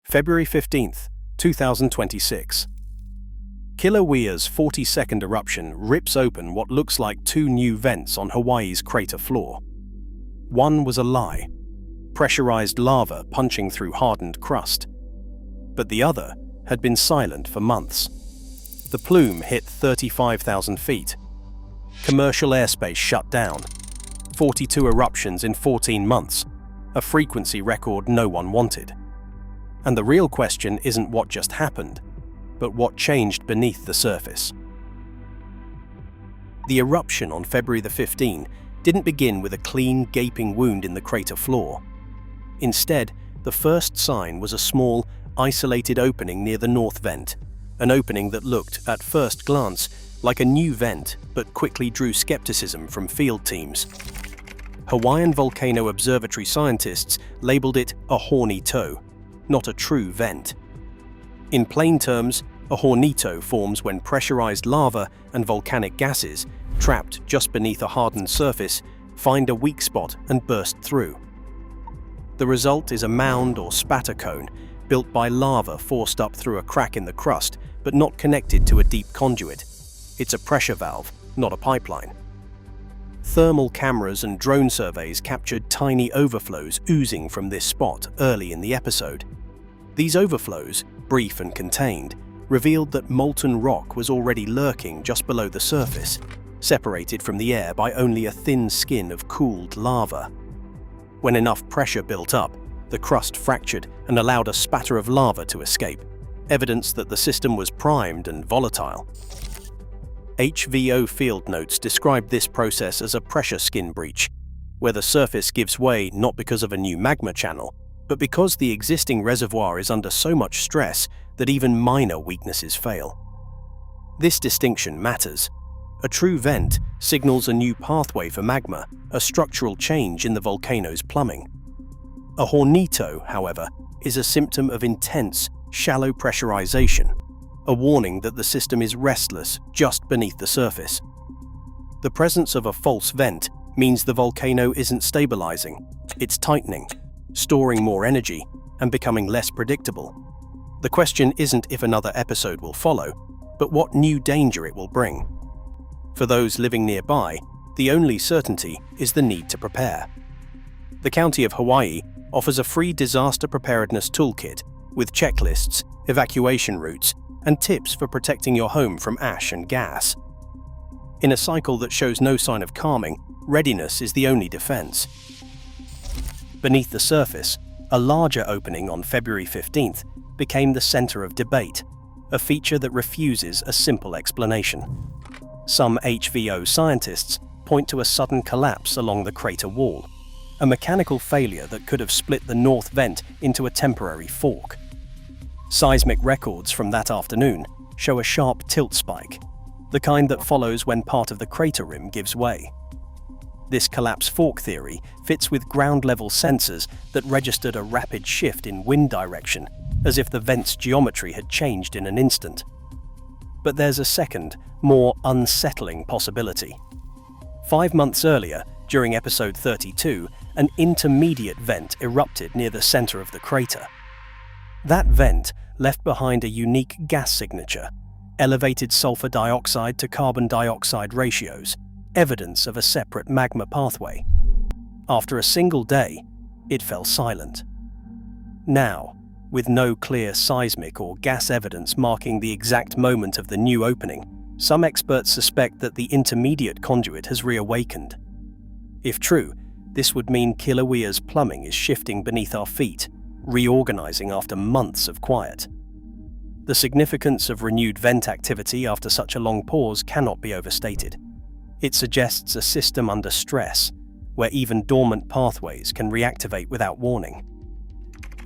February 15th, 2026. Kilauea's 40-second eruption rips open what looks like two new vents on Hawaii's crater floor. One was a lie, pressurized lava punching through hardened crust. But the other had been silent for months. The plume hit 35,000 feet. Commercial airspace shut down. 42 eruptions in 14 months, a frequency record no one wanted. And the real question isn't what just happened, but what changed beneath the surface. The eruption on February the 15th didn't begin with a clean, gaping wound in the crater floor. Instead, the first sign was a small, isolated opening near the north vent, an opening that looked, at first glance, like a new vent, but quickly drew skepticism from field teams. Hawaiian Volcano Observatory scientists labeled it a hornito, not a true vent. In plain terms, a hornito forms when pressurized lava and volcanic gases, trapped just beneath a hardened surface, find a weak spot and burst through. The result is a mound or spatter cone, built by lava forced up through a crack in the crust, but not connected to a deep conduit. It's a pressure valve, not a pipeline. Thermal cameras and drone surveys captured tiny overflows oozing from this spot early in the episode. These overflows, brief and contained, revealed that molten rock was already lurking just below the surface, separated from the air by only a thin skin of cooled lava. When enough pressure built up, the crust fractured and allowed a spatter of lava to escape, evidence that the system was primed and volatile. HVO field notes described this process as a pressure skin breach, where the surface gives way not because of a new magma channel, but because the existing reservoir is under so much stress that even minor weaknesses fail. This distinction matters. A true vent signals a new pathway for magma, a structural change in the volcano's plumbing. A hornito, however, is a symptom of intense, shallow pressurization, a warning that the system is restless just beneath the surface. The presence of a false vent means the volcano isn't stabilizing, it's tightening, storing more energy, and becoming less predictable. The question isn't if another episode will follow, but what new danger it will bring. For those living nearby, the only certainty is the need to prepare. The County of Hawaii offers a free disaster preparedness toolkit with checklists, evacuation routes, and tips for protecting your home from ash and gas. In a cycle that shows no sign of calming, readiness is the only defense. Beneath the surface, a larger opening on February 15th became the center of debate, a feature that refuses a simple explanation. Some HVO scientists point to a sudden collapse along the crater wall, a mechanical failure that could have split the north vent into a temporary fork. Seismic records from that afternoon show a sharp tilt spike, the kind that follows when part of the crater rim gives way. This collapse fork theory fits with ground-level sensors that registered a rapid shift in wind direction, as if the vent's geometry had changed in an instant. But there's a second, more unsettling possibility. 5 months earlier, during episode 32, an intermediate vent erupted near the center of the crater. That vent left behind a unique gas signature, elevated sulfur dioxide to carbon dioxide ratios, evidence of a separate magma pathway. After a single day, it fell silent. Now, with no clear seismic or gas evidence marking the exact moment of the new opening, some experts suspect that the intermediate conduit has reawakened. If true, this would mean Kilauea's plumbing is shifting beneath our feet, reorganizing after months of quiet. The significance of renewed vent activity after such a long pause cannot be overstated. It suggests a system under stress, where even dormant pathways can reactivate without warning.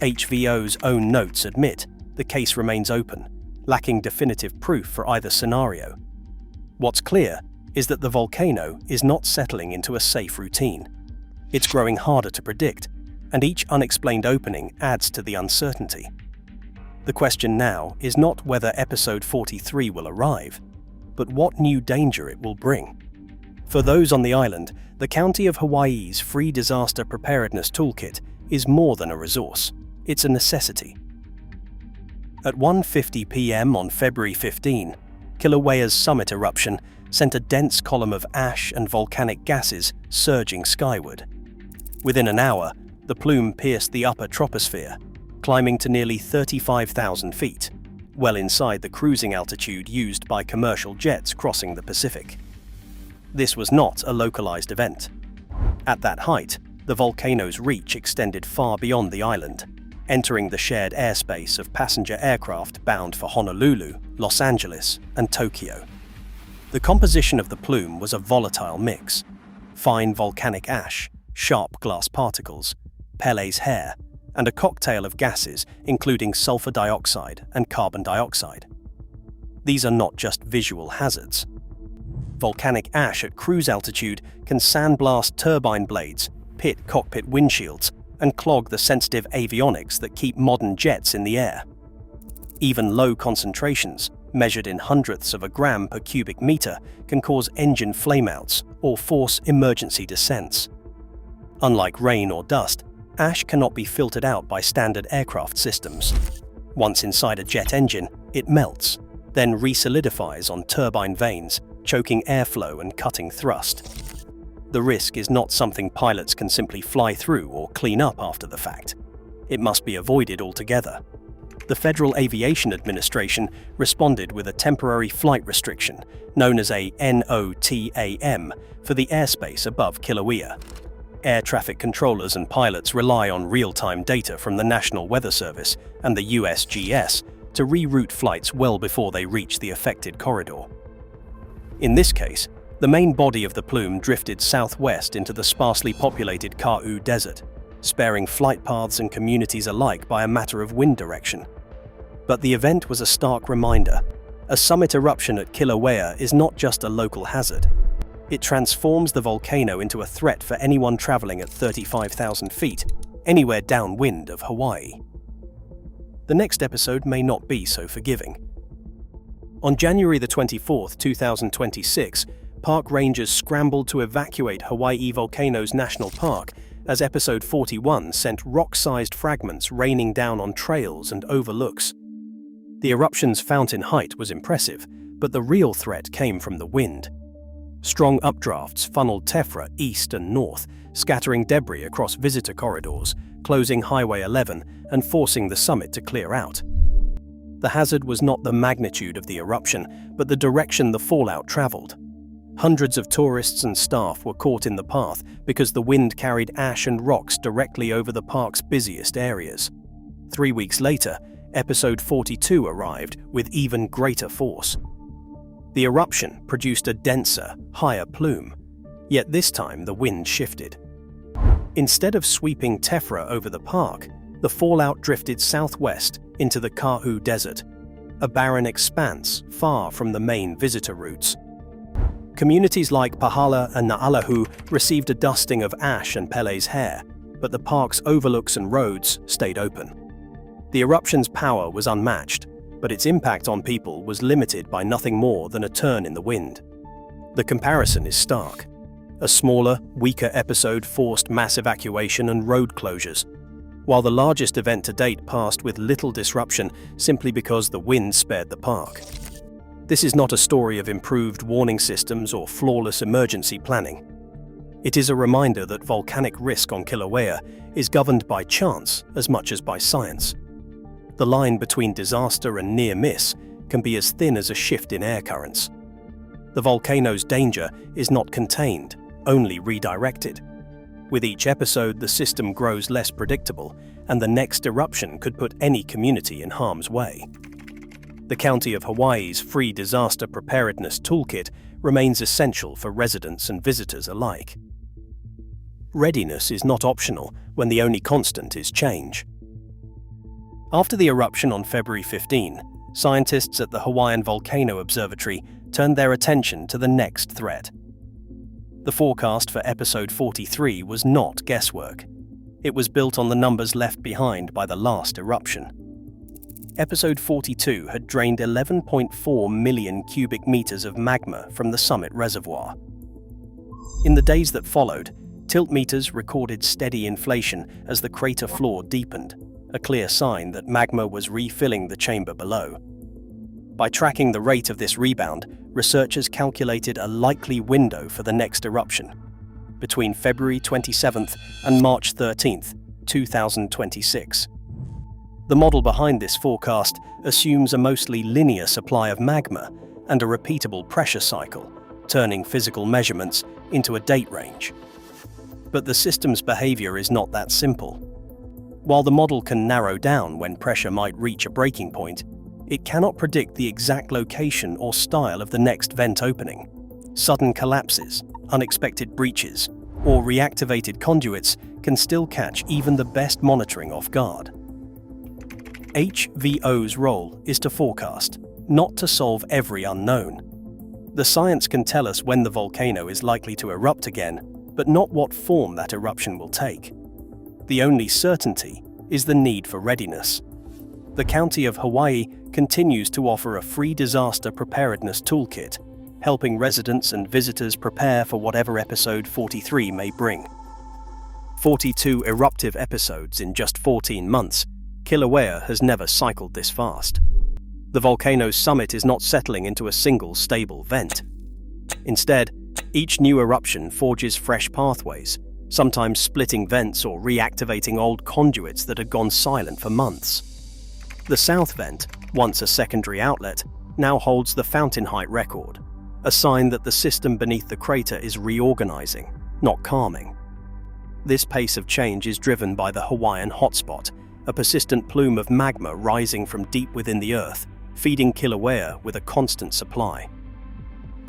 HVO's own notes admit the case remains open, lacking definitive proof for either scenario. What's clear is that the volcano is not settling into a safe routine. It's growing harder to predict, and each unexplained opening adds to the uncertainty. The question now is not whether episode 43 will arrive, but what new danger it will bring. For those on the island, the County of Hawaii's free disaster preparedness toolkit is more than a resource. It's a necessity. At 1:50 p.m. on February 15, Kilauea's summit eruption sent a dense column of ash and volcanic gases surging skyward. Within an hour, the plume pierced the upper troposphere, climbing to nearly 35,000 feet, well inside the cruising altitude used by commercial jets crossing the Pacific. This was not a localized event. At that height, the volcano's reach extended far beyond the island, entering the shared airspace of passenger aircraft bound for Honolulu, Los Angeles, and Tokyo. The composition of the plume was a volatile mix: fine volcanic ash, sharp glass particles, Pele's hair, and a cocktail of gases including sulfur dioxide and carbon dioxide. These are not just visual hazards. Volcanic ash at cruise altitude can sandblast turbine blades, pit cockpit windshields, and clog the sensitive avionics that keep modern jets in the air. Even low concentrations, measured in hundredths of a gram per cubic meter, can cause engine flameouts or force emergency descents. Unlike rain or dust, ash cannot be filtered out by standard aircraft systems. Once inside a jet engine, it melts, then resolidifies on turbine vanes, choking airflow and cutting thrust. The risk is not something pilots can simply fly through or clean up after the fact. It must be avoided altogether. The Federal Aviation Administration responded with a temporary flight restriction, known as a NOTAM, for the airspace above Kilauea. Air traffic controllers and pilots rely on real-time data from the National Weather Service and the USGS to reroute flights well before they reach the affected corridor. In this case, the main body of the plume drifted southwest into the sparsely populated Ka'u Desert, sparing flight paths and communities alike by a matter of wind direction. But the event was a stark reminder. A summit eruption at Kilauea is not just a local hazard. It transforms the volcano into a threat for anyone traveling at 35,000 feet, anywhere downwind of Hawaii. The next episode may not be so forgiving. On January the 24th, 2026, park rangers scrambled to evacuate Hawaii Volcanoes National Park as episode 41 sent rock-sized fragments raining down on trails and overlooks. The eruption's fountain height was impressive, but the real threat came from the wind. Strong updrafts funneled tephra east and north, scattering debris across visitor corridors, closing Highway 11 and forcing the summit to clear out. The hazard was not the magnitude of the eruption, but the direction the fallout traveled. Hundreds of tourists and staff were caught in the path because the wind carried ash and rocks directly over the park's busiest areas. 3 weeks later, episode 42 arrived with even greater force. The eruption produced a denser, higher plume, yet this time the wind shifted. Instead of sweeping tephra over the park, the fallout drifted southwest into the Ka'u Desert, a barren expanse far from the main visitor routes. Communities like Pahala and Na'alahu received a dusting of ash and Pele's hair, but the park's overlooks and roads stayed open. The eruption's power was unmatched, but its impact on people was limited by nothing more than a turn in the wind. The comparison is stark. A smaller, weaker episode forced mass evacuation and road closures, while the largest event to date passed with little disruption simply because the wind spared the park. This is not a story of improved warning systems or flawless emergency planning. It is a reminder that volcanic risk on Kilauea is governed by chance as much as by science. The line between disaster and near miss can be as thin as a shift in air currents. The volcano's danger is not contained, only redirected. With each episode, the system grows less predictable, and the next eruption could put any community in harm's way. The County of Hawaii's free disaster preparedness toolkit remains essential for residents and visitors alike. Readiness is not optional when the only constant is change. After the eruption on February 15, scientists at the Hawaiian Volcano Observatory turned their attention to the next threat. The forecast for episode 43 was not guesswork. It was built on the numbers left behind by the last eruption. Episode 42 had drained 11.4 million cubic meters of magma from the summit reservoir. In the days that followed, tilt meters recorded steady inflation as the crater floor deepened, a clear sign that magma was refilling the chamber below. By tracking the rate of this rebound, researchers calculated a likely window for the next eruption, between February 27th and March 13th, 2026. The model behind this forecast assumes a mostly linear supply of magma and a repeatable pressure cycle, turning physical measurements into a date range. But the system's behavior is not that simple. While the model can narrow down when pressure might reach a breaking point, it cannot predict the exact location or style of the next vent opening. Sudden collapses, unexpected breaches, or reactivated conduits can still catch even the best monitoring off guard. HVO's role is to forecast, not to solve every unknown. The science can tell us when the volcano is likely to erupt again, but not what form that eruption will take. The only certainty is the need for readiness. The County of Hawaii continues to offer a free disaster preparedness toolkit, helping residents and visitors prepare for whatever episode 43 may bring. 42 eruptive episodes in just 14 months, Kilauea has never cycled this fast. The volcano's summit is not settling into a single stable vent. Instead, each new eruption forges fresh pathways, sometimes splitting vents or reactivating old conduits that had gone silent for months. The south vent, once a secondary outlet, now holds the fountain height record, a sign that the system beneath the crater is reorganizing, not calming. This pace of change is driven by the Hawaiian hotspot, a persistent plume of magma rising from deep within the earth, feeding Kilauea with a constant supply.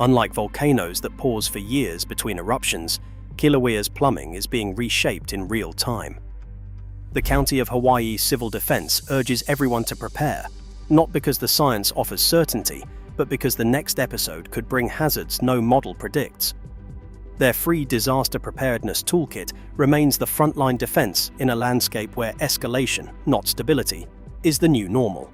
Unlike volcanoes that pause for years between eruptions, Kilauea's plumbing is being reshaped in real time. The County of Hawaii Civil Defense urges everyone to prepare, not because the science offers certainty, but because the next episode could bring hazards no model predicts. Their free disaster preparedness toolkit remains the frontline defense in a landscape where escalation, not stability, is the new normal.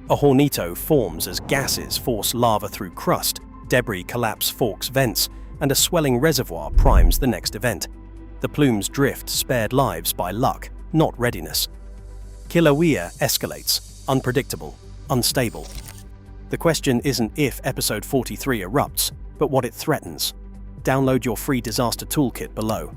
A hornito forms as gases force lava through crust, debris collapse forks vents, and a swelling reservoir primes the next event. The plume's drift spared lives by luck, not readiness. Kilauea escalates, unpredictable, unstable. The question isn't if episode 43 erupts, but what it threatens. Download your free disaster toolkit below.